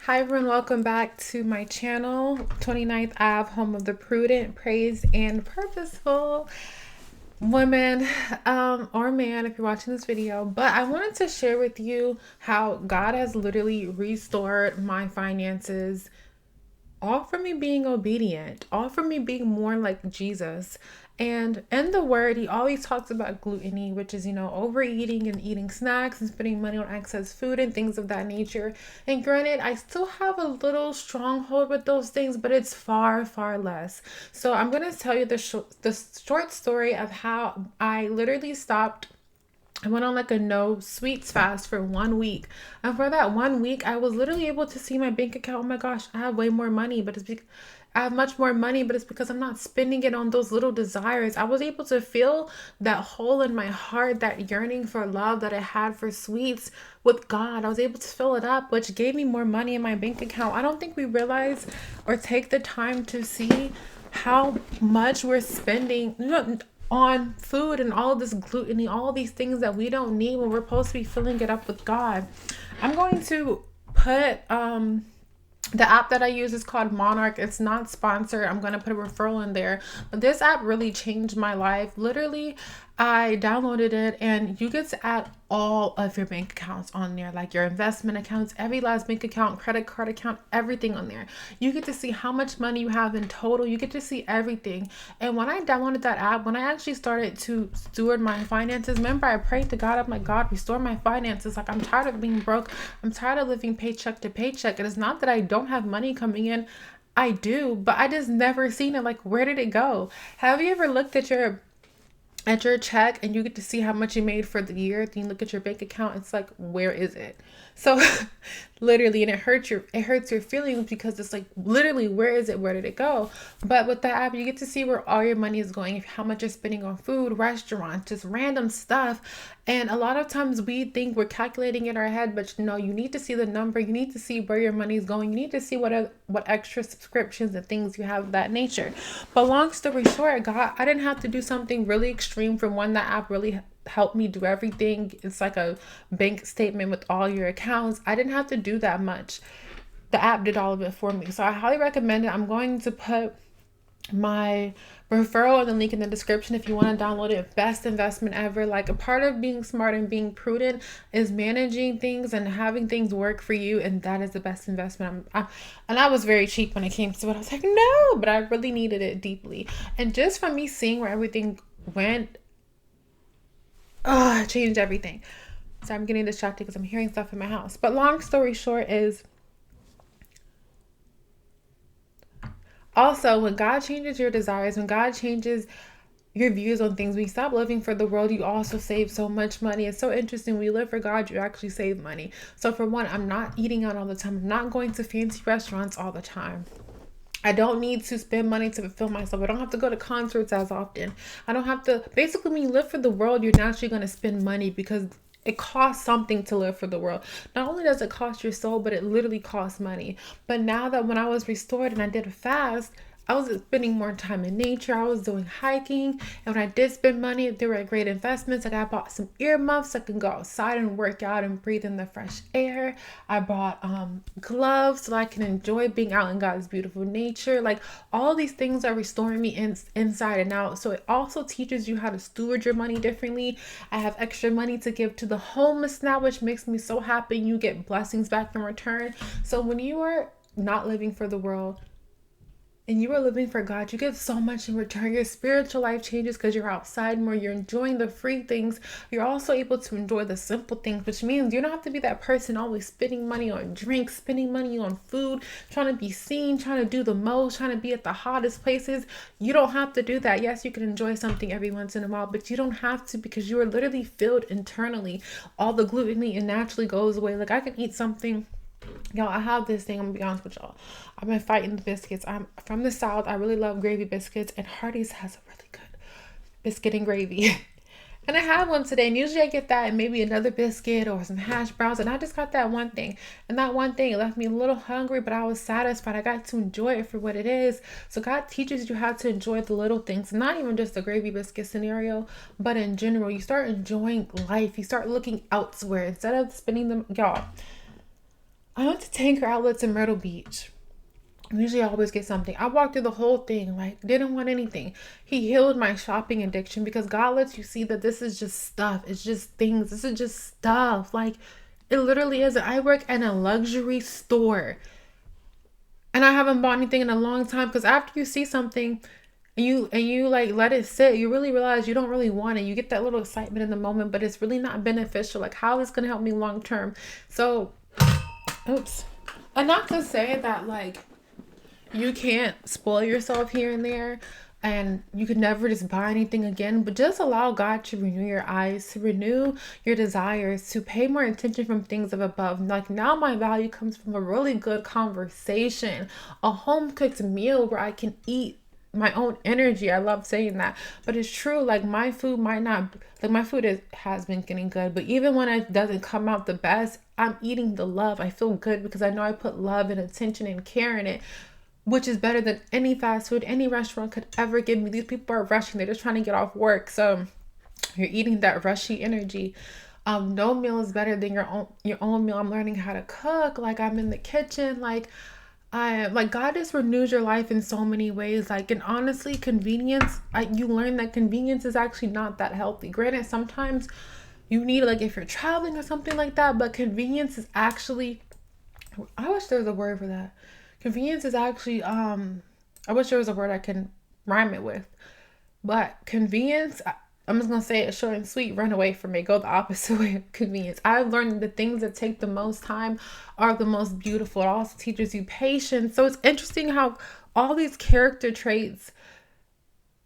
Hi everyone, welcome back to my channel, 29th Ave, home of the prudent, praised, and purposeful woman or man if you're watching this video. But I wanted to share with you how God has literally restored my finances, all from me being obedient, all from me being more like Jesus. And in the word, he always talks about gluttony, which is, overeating and eating snacks and spending money on excess food and things of that nature. And granted, I still have a little stronghold with those things, but it's far, far less. So I'm going to tell you the short story of how I literally stopped. I went on like a no sweets fast for 1 week. And for that 1 week, I was literally able to see my bank account. Oh my gosh, I have way more money, but I have much more money, but it's because I'm not spending it on those little desires. I was able to feel that hole in my heart, that yearning for love that I had for sweets with God. I was able to fill it up, which gave me more money in my bank account. I don't think we realize or take the time to see how much we're spending on food and all of this gluttony, all these things that we don't need when we're supposed to be filling it up with God. I'm going to put the app that I use is called Monarch. It's not sponsored. I'm going to put a referral in there. But this app really changed my life. Literally, I downloaded it and you get to add all of your bank accounts on there, like your investment accounts, every last bank account, credit card account, everything on there. You get to see how much money you have in total. You get to see everything. And when I downloaded that app, when I actually started to steward my finances, remember I prayed to God. I'm like, God, restore my finances. Like, I'm tired of being broke. I'm tired of living paycheck to paycheck. And it's not that I don't have money coming in. I do, but I just never seen it. Like, where did it go? Have you ever looked at your check and you get to see how much you made for the year? Then you look at your bank account, it's like, where is it? So literally, and it hurts your feelings because it's like, literally, where is it? Where did it go? But with the app, you get to see where all your money is going, how much you're spending on food, restaurants, just random stuff. And a lot of times we think we're calculating in our head, but no, you need to see the number. You need to see where your money is going. You need to see what extra subscriptions and things you have of that nature. But long story short, I didn't have to do something really extreme. From one, that app really helped me do everything. It's like a bank statement with all your accounts. I didn't have to do that much. The app did all of it for me. So I highly recommend it. I'm going to put my referral and the link in the description if you want to download it. Best investment ever. Like, a part of being smart and being prudent is managing things and having things work for you, and that is the best investment. And I was very cheap when it came to it. I was like, no, but I really needed it deeply. And just from me seeing where everything went, it changed everything. So I'm getting distracted because I'm hearing stuff in my house. But long story short is, also, when God changes your desires, when God changes your views on things, when you stop living for the world, you also save so much money. It's so interesting. When you live for God, you actually save money. So for one, I'm not eating out all the time. I'm not going to fancy restaurants all the time. I don't need to spend money to fulfill myself. I don't have to go to concerts as often. I don't have to. Basically, when you live for the world, you're naturally going to spend money because it costs something to live for the world. Not only does it cost your soul, but it literally costs money. But now that when I was restored and I did a fast, I was spending more time in nature. I was doing hiking. And when I did spend money, they were great investments. Like, I bought some earmuffs so I can go outside and work out and breathe in the fresh air. I bought gloves so I can enjoy being out in God's beautiful nature. Like, all these things are restoring me inside and out. So it also teaches you how to steward your money differently. I have extra money to give to the homeless now, which makes me so happy. You get blessings back in return. So when you are not living for the world, and you are living for God, you get so much in return. Your spiritual life changes because you're outside more. You're enjoying the free things. You're also able to enjoy the simple things, which means you don't have to be that person always spending money on drinks, spending money on food, trying to be seen, trying to do the most, trying to be at the hottest places. You don't have to do that. Yes, you can enjoy something every once in a while, but you don't have to, because you are literally filled internally. All the gluttony naturally goes away. Like, I can eat something. Y'all, I have this thing. I'm gonna be honest with y'all. I've been fighting the biscuits. I'm from the South. I really love gravy biscuits, and Hardee's has a really good biscuit and gravy. And I have one today, and usually I get that and maybe another biscuit or some hash browns, and I just got that one thing. And that one thing, it left me a little hungry, but I was satisfied. I got to enjoy it for what it is. So God teaches you how to enjoy the little things, not even just the gravy biscuit scenario, but in general. You start enjoying life. You start looking elsewhere instead of spending them, y'all. I went to Tanker Outlets in Myrtle Beach. Usually I always get something. I walked through the whole thing, like, didn't want anything. He healed my shopping addiction because God lets you see that this is just stuff. It's just things. This is just stuff. Like, it literally is. I work in a luxury store and I haven't bought anything in a long time because after you see something and you like let it sit, you really realize you don't really want it. You get that little excitement in the moment, but it's really not beneficial. Like, how is it going to help me long term? So, oops. And not to say that, like, you can't spoil yourself here and there and you could never just buy anything again, but just allow God to renew your eyes, to renew your desires, to pay more attention from things of above. Like, now my value comes from a really good conversation, a home cooked meal where I can eat my own energy. I love saying that, but it's true. Like, my food might not, like, my food has been getting good, but even when it doesn't come out the best, I'm eating the love. I feel good because I know I put love and attention and care in it, which is better than any fast food, any restaurant could ever give me. These people are rushing. They're just trying to get off work. So you're eating that rushy energy. No meal is better than your own meal. I'm learning how to cook. Like, I'm in the kitchen. Like, God just renews your life in so many ways. Like, and honestly, convenience, you learn that convenience is actually not that healthy. Granted, sometimes you need, like, if you're traveling or something like that, but convenience is actually, I wish there was a word for that. Convenience is actually, I wish there was a word I can rhyme it with. But convenience, I'm just going to say it short and sweet, run away from it. Go the opposite way of convenience. I've learned that the things that take the most time are the most beautiful. It also teaches you patience. So it's interesting how all these character traits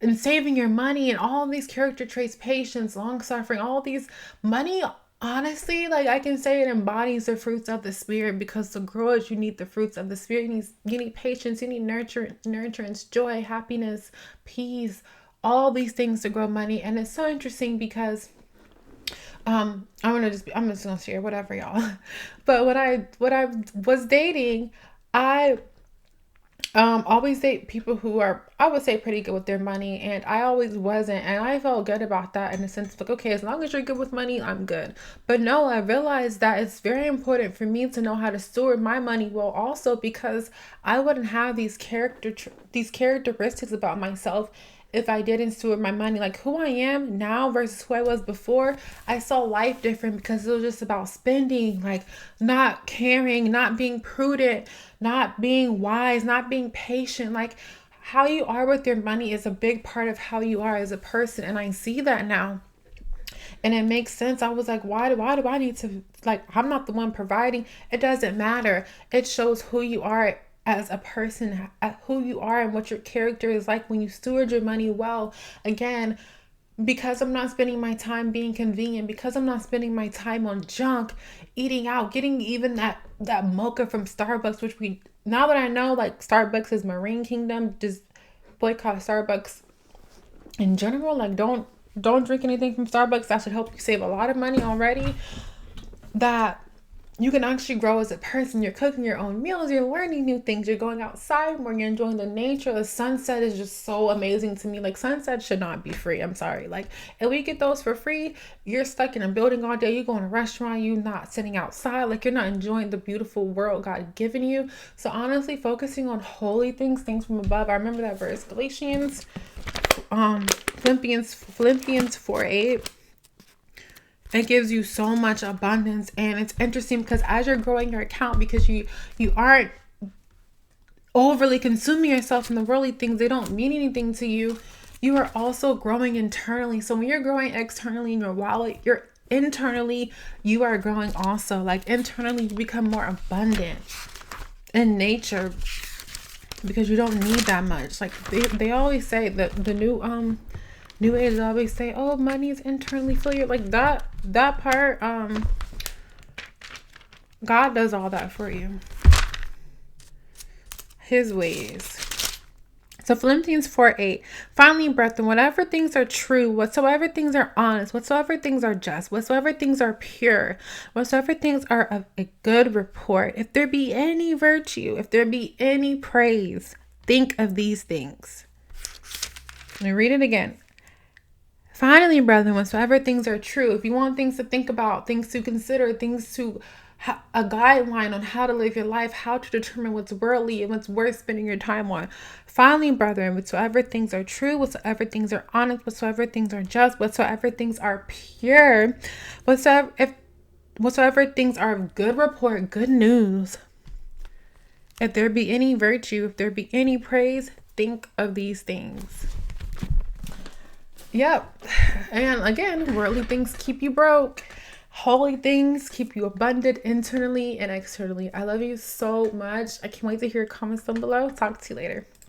and saving your money and all these character traits, patience, long suffering, all these money, honestly, like, I can say it embodies the fruits of the spirit, because to grow it, you need the fruits of the spirit. You need patience, you need nurturance, joy, happiness, peace, all these things to grow money. And it's so interesting because I'm just gonna share whatever, y'all. But when I was dating, I always date people who are, I would say, pretty good with their money, and I always wasn't, and I felt good about that in the sense of, like, okay, as long as you're good with money, I'm good. But no, I realized that it's very important for me to know how to steward my money well, also because I wouldn't have these characteristics about myself if I didn't steward my money. Like, who I am now versus who I was before, I saw life different because it was just about spending, like, not caring, not being prudent, not being wise, not being patient. Like, how you are with your money is a big part of how you are as a person. And I see that now. And it makes sense. I was like, why do I need to, like, I'm not the one providing. It doesn't matter. It shows who you are as a person, who you are and what your character is like when you steward your money well. Again, because I'm not spending my time being convenient, because I'm not spending my time on junk, eating out, getting even that mocha from Starbucks, which now that I know, like, Starbucks is Marine Kingdom, just boycott Starbucks in general. Like, don't drink anything from Starbucks. That should help you save a lot of money already. That you can actually grow as a person. You're cooking your own meals. You're learning new things. You're going outside more. You're enjoying the nature. The sunset is just so amazing to me. Like, sunset should not be free. I'm sorry. Like, if we get those for free, you're stuck in a building all day. You go in a restaurant. You're not sitting outside. Like, you're not enjoying the beautiful world God given you. So honestly, focusing on holy things from above. I remember that verse, Philippians 4:8. It gives you so much abundance. And it's interesting because as you're growing your account, because you aren't overly consuming yourself in the worldly things, they don't mean anything to you. You are also growing internally. So when you're growing externally in your wallet, you're internally, you are growing also. Like, internally, you become more abundant in nature because you don't need that much. Like, they always say that the New Age always say, oh, money is internally filled. Like, that part, God does all that for you. His ways. So Philippians 4:8. Finally, brethren, whatever things are true, whatsoever things are honest, whatsoever things are just, whatsoever things are pure, whatsoever things are of a good report, if there be any virtue, if there be any praise, think of these things. Let me read it again. Finally, brethren, whatsoever things are true, if you want things to think about, things to consider, things to a guideline on how to live your life, how to determine what's worldly and what's worth spending your time on. Finally, brethren, whatsoever things are true, whatsoever things are honest, whatsoever things are just, whatsoever things are pure, whatsoever things are of good report, good news, if there be any virtue, if there be any praise, think of these things. Yep. And again, worldly things keep you broke. Holy things keep you abundant internally and externally. I love you so much. I can't wait to hear your comments down below. Talk to you later.